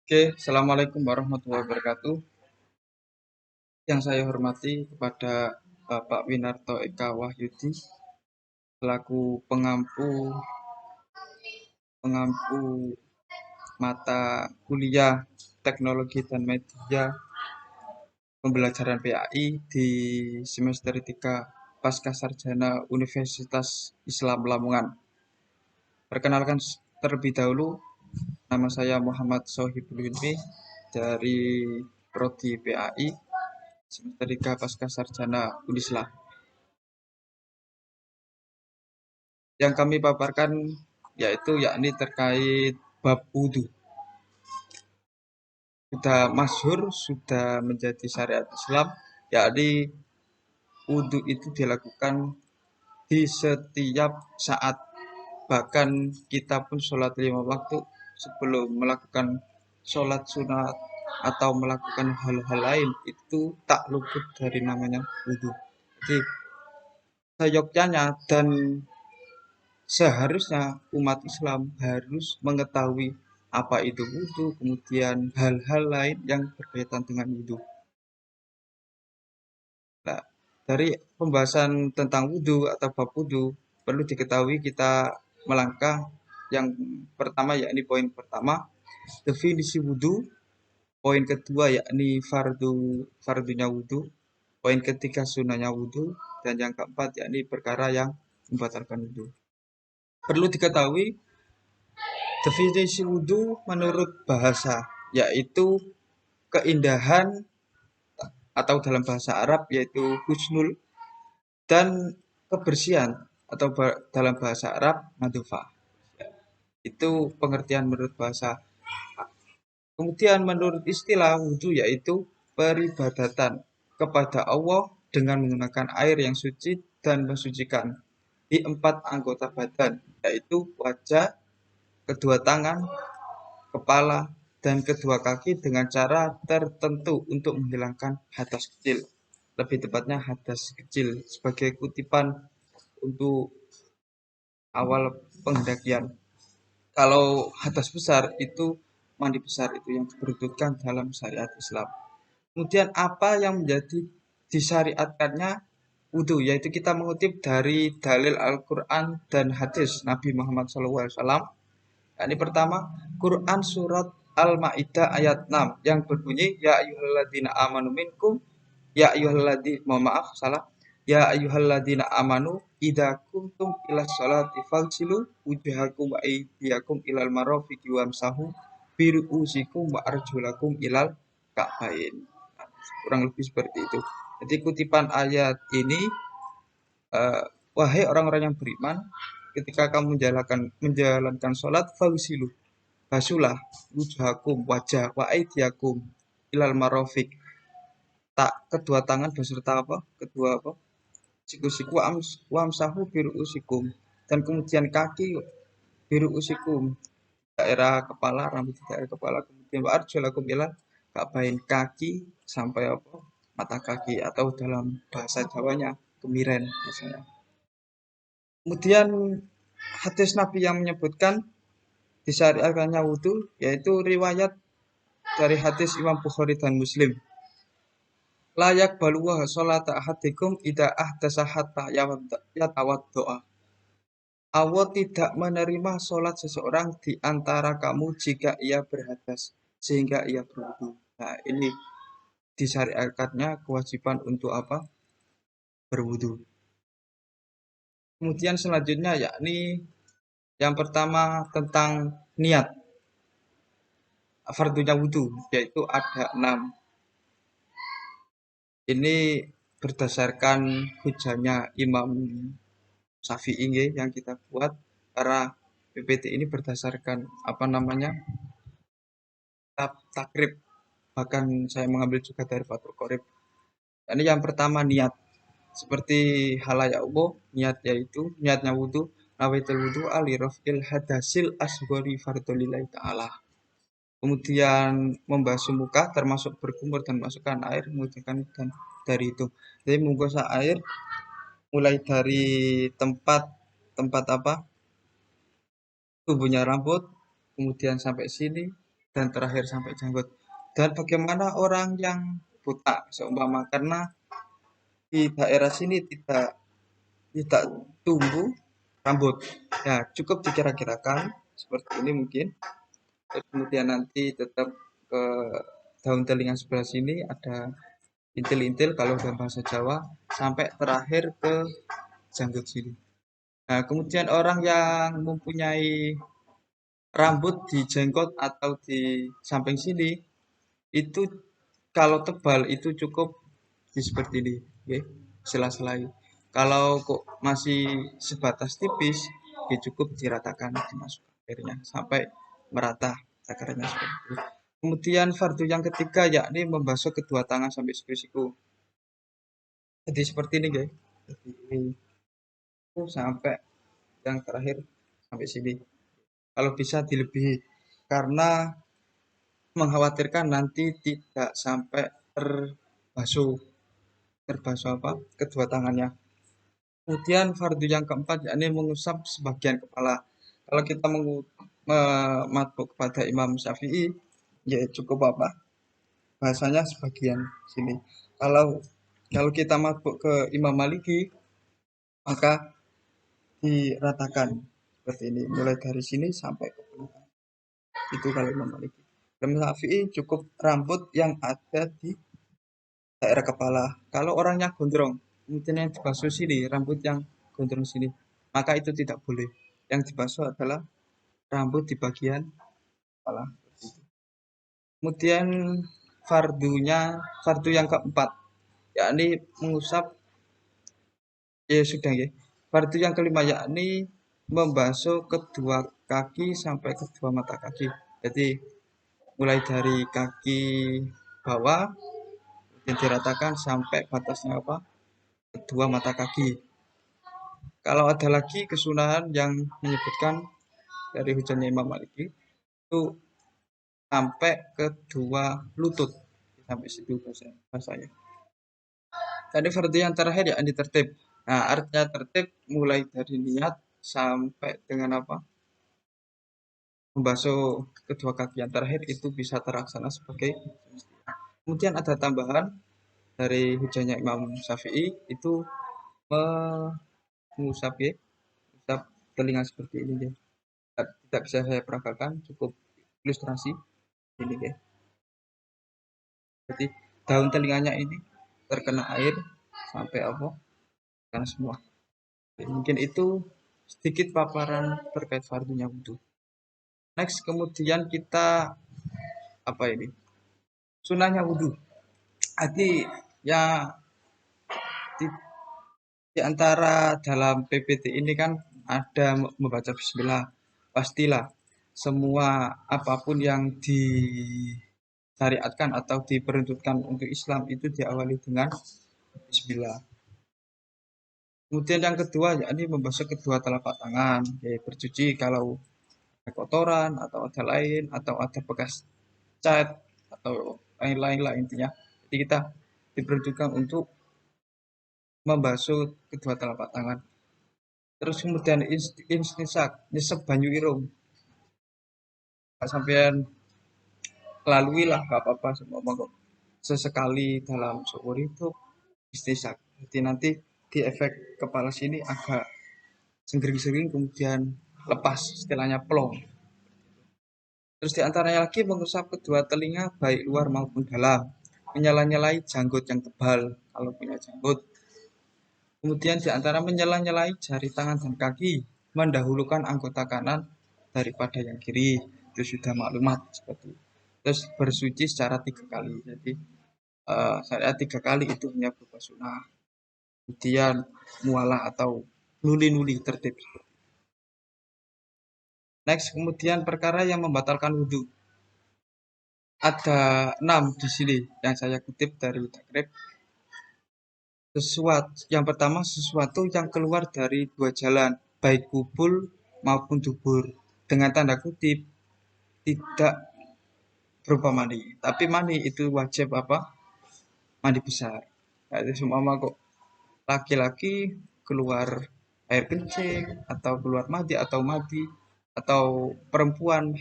Oke, Assalamualaikum warahmatullahi wabarakatuh. Yang saya hormati kepada Bapak Winarto Eka Wahyudi selaku pengampu pengampu mata kuliah Teknologi dan Media Pembelajaran PAI di semester 3 Pasca Sarjana Universitas Islam Lamongan. Perkenalkan terlebih dahulu, nama saya Muhammad Sohibul Hilmi dari Prodi PAI semester 3 Pasca Sarjana Unisla. Yang kami paparkan yakni terkait bab wudhu. Sudah masyhur, sudah menjadi syariat Islam, yakni wudhu itu dilakukan di setiap saat. Bahkan kita pun sholat 5 waktu sebelum melakukan sholat sunat atau melakukan hal-hal lain itu tak luput dari namanya wudhu. Jadi seyogyanya dan seharusnya umat Islam harus mengetahui apa itu wudhu, kemudian hal-hal lain yang berkaitan dengan wudhu. Nah, dari pembahasan tentang wudhu atau bab wudhu, perlu diketahui kita melangkah yang pertama, yakni poin pertama, definisi wudhu, poin kedua yakni fardunya wudhu, poin ketiga sunahnya wudhu, dan yang keempat yakni perkara yang membatalkan wudhu. Perlu diketahui definisi wudhu menurut bahasa, yaitu keindahan atau dalam bahasa Arab yaitu husnul, dan kebersihan atau dalam bahasa Arab nadufah. Itu pengertian menurut bahasa. Kemudian menurut istilah wudhu yaitu peribadatan kepada Allah dengan menggunakan air yang suci dan mensucikan di 4 anggota badan, yaitu wajah, kedua tangan, kepala, dan kedua kaki dengan cara tertentu untuk menghilangkan hadas kecil. Lebih tepatnya hadas kecil sebagai kutipan untuk awal pendakian. Kalau hadas besar itu mandi besar itu yang diperuntukkan dalam syariat Islam. Kemudian apa yang menjadi disyariatkannya wudhu, yaitu kita mengutip dari dalil Al-Quran dan hadis Nabi Muhammad SAW. Ini pertama, Quran surat Al-Ma'idah ayat 6 yang berbunyi ya ayyuhalladzina amanu minkum mohon maaf salah, ya ayyuhalladzina amanu idza kuntum ila sholati faghsilu wujuhakum wa aydiyakum ilal marafiqi wamsahu biru'usikum wa arjulakum ilal ka'bain. Kurang lebih seperti itu. Jadi kutipan ayat ini, wahai orang-orang yang beriman, ketika kamu menjalankan sholat, fagsilu, basuhlah wujuhakum, wajah, wa aidiakum ilal marafiq, tak kedua tangan beserta apa? Kedua apa? Siku-siku, wamsahu biru usikum, dan kemudian kaki biru usikum, daerah kepala, rambut di daerah kepala, kemudian wa arjulakum ilal ka'bain, kaki sampai apa? Mata kaki, atau dalam bahasa Jawanya kemiren misalnya. Kemudian hadis Nabi yang menyebutkan disyariatkannya wudhu yaitu riwayat dari hadis Imam Bukhari dan Muslim. Layak baluwa sholata ahadikum ida ahdasa hatta yatawaddoa. Allah tidak menerima sholat seseorang di antara kamu jika ia berhadas sehingga ia berwudu. Nah, ini disyariatkannya kewajiban untuk apa? Berwudu. Kemudian selanjutnya yakni yang pertama tentang niat fardunya wudhu, yaitu ada 6. Ini berdasarkan hujahnya Imam Syafi'i yang kita buat, karena PPT ini berdasarkan apa namanya takrib, bahkan saya mengambil juga dari Fathul Qorib. Ini yang pertama niat, seperti halayak umum, niatnya wudhu, nawaitul wudhu alirofil hadasil asghari fardulillahi ta'ala. Kemudian membasuh muka termasuk berkumur dan masukkan air, mengucapkan dan dari itu. Jadi menggosok air mulai dari tempat tempat apa? Tubuhnya rambut, kemudian sampai sini, dan terakhir sampai janggut. Dan bagaimana orang yang buta seumpama karena di daerah sini tidak tidak tumbuh rambut. Ya, cukup dikira-kirakan seperti ini mungkin. Terus kemudian nanti tetap ke daun telinga sebelah sini ada intil-intil kalau dalam bahasa Jawa sampai terakhir ke janggut sini. Nah, kemudian orang yang mempunyai rambut di jenggot atau di samping sini itu kalau tebal itu cukup di seperti ini, oke, sela-selai. Kalau kok masih sebatas tipis, ya cukup diratakan dimasukkan airnya sampai merata takarannya seperti itu. Kemudian fardu yang ketiga yakni membasuh kedua tangan sampai siku-siku. Jadi seperti ini, guys. Jadi ini sampai yang terakhir sampai sini. Kalau bisa dilebihi karena mengkhawatirkan nanti tidak sampai terbasuh terbasuh apa kedua tangannya. Kemudian fardu yang keempat yakni mengusap sebagian kepala. Kalau kita memaduk kepada Imam Syafi'i, ya cukup apa? Bahasanya sebagian sini. Kalau kalau kita maduk ke Imam Maliki, maka diratakan seperti ini, mulai dari sini sampai ke belakang. Itu kalau Imam Maliki. Imam Syafi'i cukup rambut yang ada di daerah kepala. Kalau orangnya gondrong, mungkin yang dibasuh sini, rambut yang gondrong sini, maka itu tidak boleh. Yang dibasuh adalah rambut di bagian kepala. Kemudian fardu yang keempat, yakni mengusap, ya sudah ya. Fardu yang kelima yakni membasuh kedua kaki sampai kedua mata kaki. Jadi mulai dari kaki bawah dan diratakan sampai batasnya apa? Kedua mata kaki. Kalau ada lagi kesunahan yang menyebutkan dari hujannya Imam Maliki itu sampai kedua lutut, sampai situ bahasanya. Tadi fardu yang terakhir ya tertib. Nah, artinya tertib mulai dari niat sampai dengan apa? Membasuh kedua kaki yang terakhir itu bisa terlaksana sebagai semestinya. Kemudian ada tambahan dari hujannya Imam Syafi'i itu mengusap ya, usap telinga seperti ini ya. Tidak bisa saya peragakan, cukup ilustrasi ini ya. Jadi daun telinganya ini terkena air sampai apa? Karena semua. Jadi, mungkin itu sedikit paparan terkait fardunya wudhu. Next, kemudian kita apa ini? Sunahnya wudhu. Jadi ya di, di antara dalam PPT ini kan ada membaca Bismillah. Pastilah semua apapun yang disyariatkan atau diperuntukkan untuk Islam itu diawali dengan Bismillah. Kemudian yang kedua yakni membasuh kedua telapak tangan, ya, bercuci kalau ada kotoran atau ada lain atau ada bekas cat atau lain-lain lah intinya. Jadi kita diperuntukkan untuk membasuh kedua telapak tangan. Terus kemudian istinsak, nyesep banyu irung. Sampean lalui lah gak apa-apa semua kok. Sesekali dalam seumur hidup istinsak. Jadi nanti di efek kepala sini agak sering-sering kemudian lepas istilahnya plong. Terus diantaranya lagi mengusap kedua telinga baik luar maupun dalam, menyala-nyalai janggut yang tebal kalau punya janggut. Kemudian diantara menyela-nyalai jari tangan dan kaki, mendahulukan anggota kanan daripada yang kiri. Itu sudah maklumat seperti itu. Terus bersuci secara 3 kali. Jadi saya 3 kali itu hanya berupa sunnah. Kemudian mualah atau nuli-nuli tertib. Next, kemudian perkara yang membatalkan wudhu. Ada 6 di sini yang saya kutip dari takrib. Yang pertama sesuatu yang keluar dari 2 jalan, baik kubul maupun dubur. Dengan tanda kutip tidak berupa mani, tapi mani itu wajib apa? Mandi besar. Jadi semua kok laki-laki keluar air kencing atau keluar madi atau perempuan